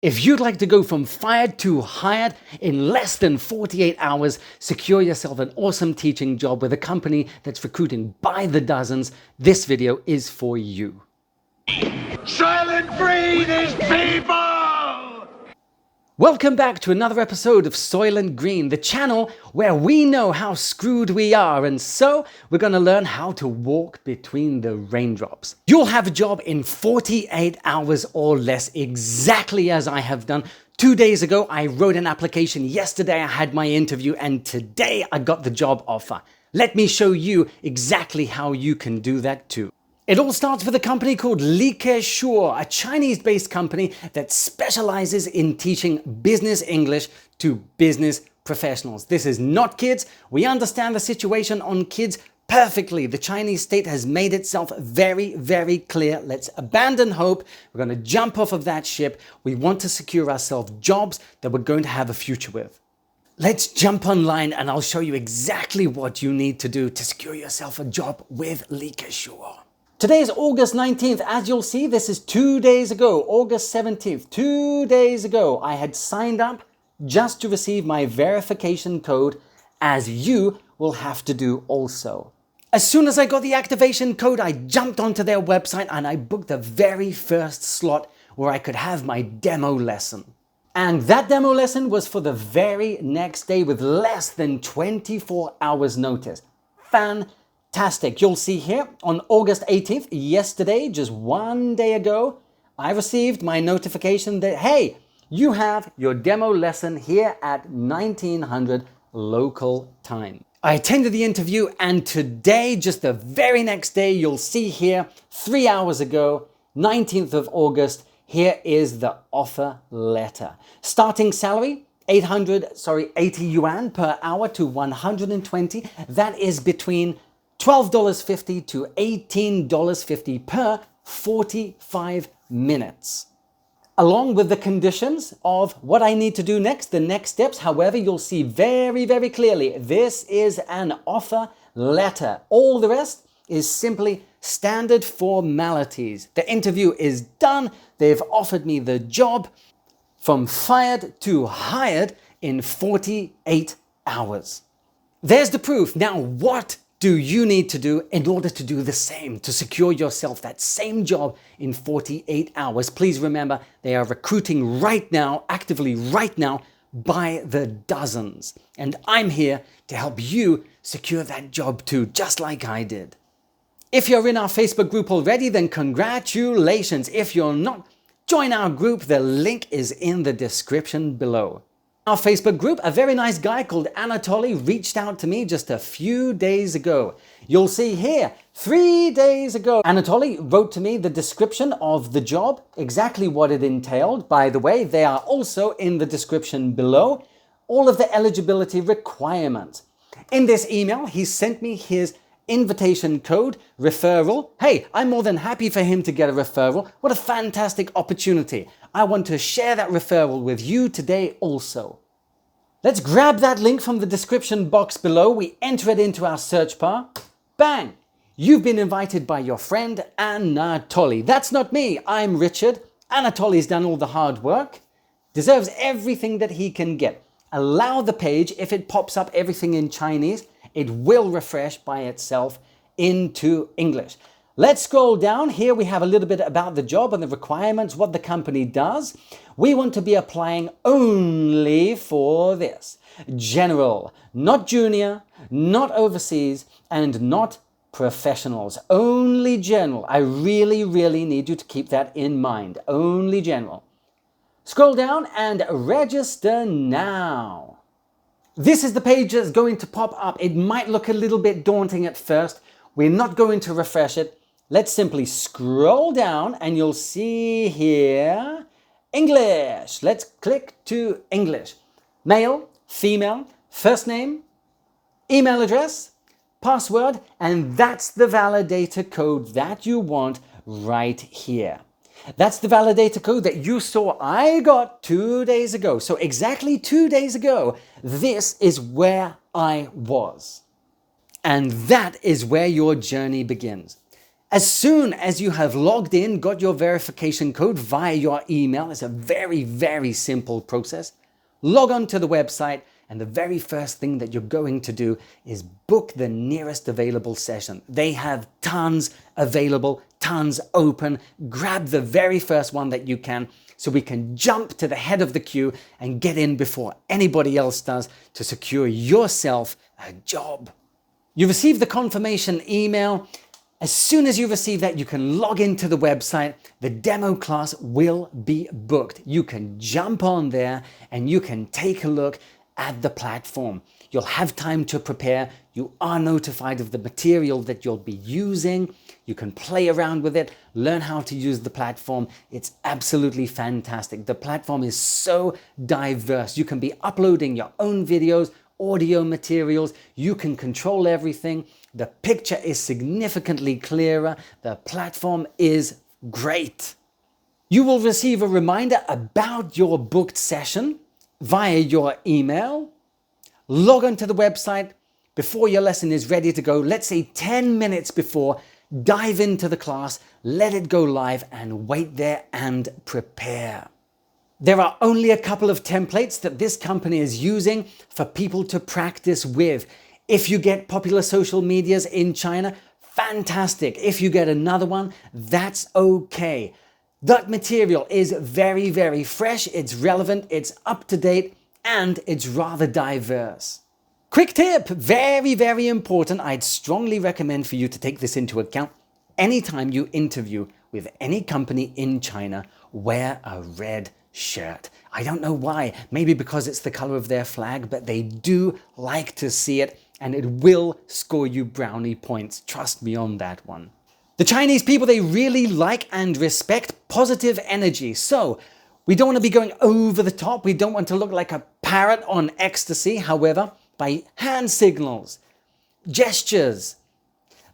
If you'd like to go from fired to hired in less than 48 hours, secure yourself an awesome teaching job with a company that's recruiting by the dozens, this video is for you. Silent free these people! Welcome back to another episode of Soylent Green, the channel where we know how screwed we are, and so we're going to learn how to walk between the raindrops. You'll have a job in 48 hours or less, exactly as I have done. 2 days ago, I wrote an application. Yesterday, I had my interview, and today I got the job offer. Let me show you exactly how you can do that too. It all starts with a company called Likashore, a Chinese-based company that specializes in teaching business English to business professionals. This is not kids. We understand the situation on kids perfectly. The Chinese state has made itself very, very clear. Let's abandon hope. We're going to jump off of that ship. We want to secure ourselves jobs that we're going to have a future with. Let's jump online and I'll show you exactly what you need to do to secure yourself a job with Likashore. Today is August 19th. As you'll see, this is 2 days ago, August 17th. 2 days ago, I had signed up just to receive my verification code, as you will have to do also. As soon as I got the activation code, I jumped onto their website and I booked the very first slot where I could have my demo lesson. And that demo lesson was for the very next day with less than 24 hours notice. Fantastic. You'll see here on August 18th, yesterday, just 1 day ago, I received my notification that, hey, you have your demo lesson here at 1900 local time. I attended the interview, and today, just the very next day, you'll see here, 3 hours ago, 19th of August, here is the offer letter. Starting salary, 80 yuan per hour to 120. That is between $12.50 to $18.50 per 45 minutes. Along with the conditions of what I need to do next, the next steps. However, you'll see very, very clearly, this is an offer letter. All the rest is simply standard formalities. The interview is done. They've offered me the job from fired to hired in 48 hours. There's the proof. Now, what do you need to do in order to do the same, to secure yourself that same job in 48 hours? Please remember, they are recruiting right now, actively right now, by the dozens. And I'm here to help you secure that job too, just like I did. If you're in our Facebook group already, then congratulations. If you're not, join our group. The link is in the description below. Our Facebook group, a very nice guy called Anatoly reached out to me just a few days ago. You'll see here, 3 days ago, Anatoly wrote to me the description of the job, exactly what it entailed. By the way, they are also in the description below, all of the eligibility requirements. In this email, he sent me his invitation code, referral. Hey, I'm more than happy for him to get a referral. What a fantastic opportunity. I want to share that referral with you today also. Let's grab that link from the description box below. We enter it into our search bar. Bang! You've been invited by your friend Anatoly. That's not me. I'm Richard. Anatoly's done all the hard work. Deserves everything that he can get. Allow the page, if it pops up everything in Chinese, it will refresh by itself into English. Let's scroll down. Here we have a little bit about the job and the requirements, what the company does. We want to be applying only for this. General, not junior, not overseas, and not professionals. Only general. I really, really need you to keep that in mind. Only general. Scroll down and register now. This is the page that's going to pop up. It might look a little bit daunting at first. We're not going to refresh it. Let's simply scroll down and you'll see here, English. Let's click to English. Male, female, first name, email address, password, and that's the validator code that you want right here. That's the validator code that you saw I got 2 days ago. So exactly 2 days ago, this is where I was. And that is where your journey begins. As soon as you have logged in, got your verification code via your email, it's a very, very simple process. Log on to the website, and the very first thing that you're going to do is book the nearest available session. They have tons available, tons open. Grab the very first one that you can so we can jump to the head of the queue and get in before anybody else does to secure yourself a job. You receive the confirmation email. As soon as you receive that, you can log into the website. The demo class will be booked. You can jump on there and you can take a look at the platform. You'll have time to prepare. You are notified of the material that you'll be using. You can play around with it, learn how to use the platform. It's absolutely fantastic. The platform is so diverse. You can be uploading your own videos, audio materials. You can control everything. The picture is significantly clearer. The platform is great. You will receive a reminder about your booked session via your email. Log on to the website before your lesson is ready to go. Let's say 10 minutes before. Dive into the class, let it go live, and wait there and prepare. There are only a couple of templates that this company is using for people to practice with. If you get popular social medias in China, fantastic. If you get another one, that's okay. That material is very, very fresh, it's relevant, it's up to date, and it's rather diverse. Quick tip, very, very important. I'd strongly recommend for you to take this into account. Anytime you interview with any company in China, wear a red shirt. I don't know why, maybe because it's the color of their flag, but they do like to see it, and it will score you brownie points. Trust me on that one. The Chinese people, they really like and respect positive energy. So we don't want to be going over the top. We don't want to look like a parrot on ecstasy. However, by hand signals, gestures,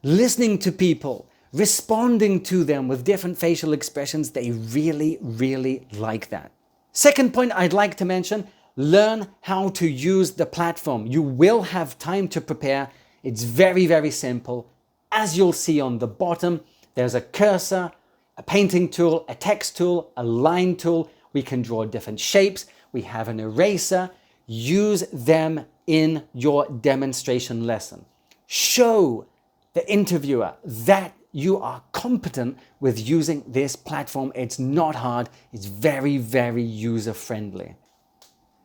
listening to people, responding to them with different facial expressions, they really, really like that. Second point I'd like to mention, learn how to use the platform. You will have time to prepare. It's very, very simple. As you'll see on the bottom, there's a cursor, a painting tool, a text tool, a line tool. We can draw different shapes. We have an eraser. Use them in your demonstration lesson. Show the interviewer that you are competent with using this platform. It's not hard. It's very, very user-friendly.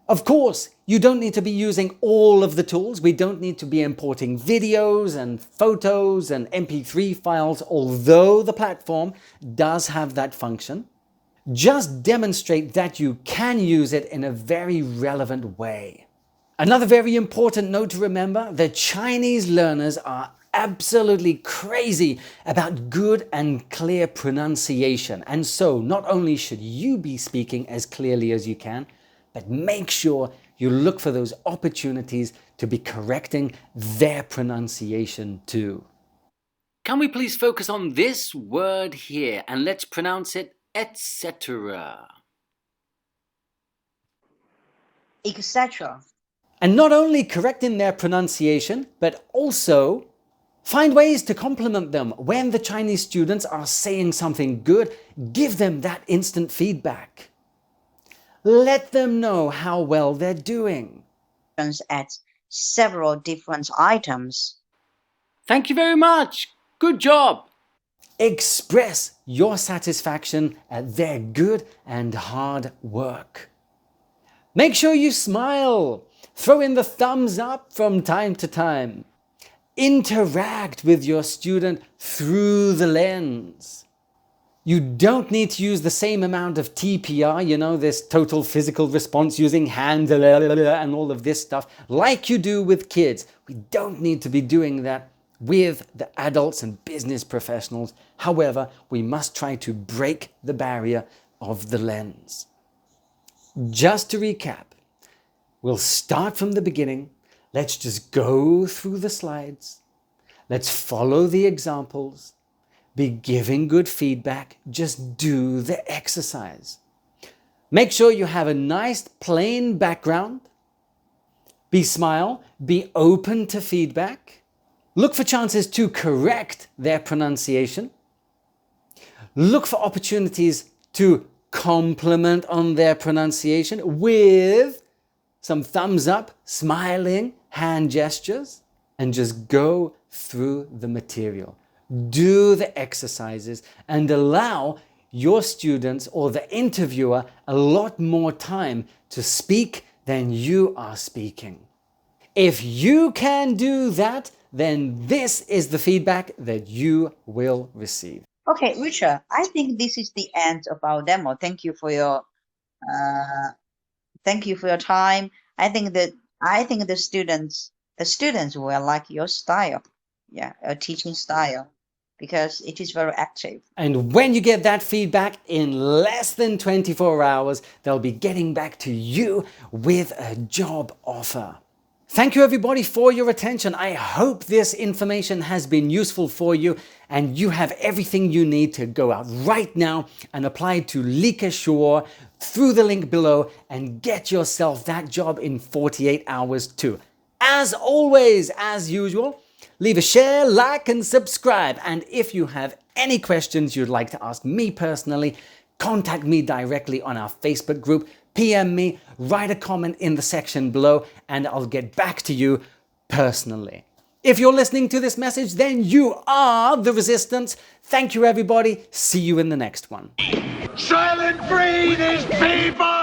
Of course, you don't need to be using all of the tools. We don't need to be importing videos and photos and MP3 files, although the platform does have that function. Just demonstrate that you can use it in a very relevant way. Another very important note to remember, the Chinese learners are absolutely crazy about good and clear pronunciation. And so not only should you be speaking as clearly as you can, but make sure you look for those opportunities to be correcting their pronunciation too. Can we please focus on this word here and let's pronounce it etc. etc. And not only correcting their pronunciation, but also find ways to compliment them. When the Chinese students are saying something good, give them that instant feedback. Let them know how well they're doing. At several different items. Thank you very much. Good job. Express your satisfaction at their good and hard work. Make sure you smile. Throw in the thumbs up from time to time. Interact with your student through the lens. You don't need to use the same amount of TPR, this total physical response using hand and all of this stuff, like you do with kids. We don't need to be doing that with the adults and business professionals. However, we must try to break the barrier of the lens. Just to recap, we'll start from the beginning. Let's just go through the slides. Let's follow the examples. Be giving good feedback. Just do the exercise. Make sure you have a nice plain background. Smile. Be open to feedback. Look for chances to correct their pronunciation. Look for opportunities to compliment on their pronunciation with some thumbs up, smiling, hand gestures, and just go through the material. Do the exercises and allow your students or the interviewer a lot more time to speak than you are speaking. If you can do that, then this is the feedback that you will receive. Okay, Richard, I think this is the end of our demo. Thank you for your time. I think the students will like your style, your teaching style, because it is very active. And when you get that feedback in less than 24 hours, they'll be getting back to you with a job offer. Thank you everybody for your attention. I hope this information has been useful for you and you have everything you need to go out right now and apply to Likashore through the link below and get yourself that job in 48 hours too. As always, as usual, leave a share, like and subscribe. And if you have any questions you'd like to ask me personally, contact me directly on our Facebook group, PM me, write a comment in the section below, and I'll get back to you personally. If you're listening to this message, then you are the resistance. Thank you everybody. See you in the next one. Silent free these people!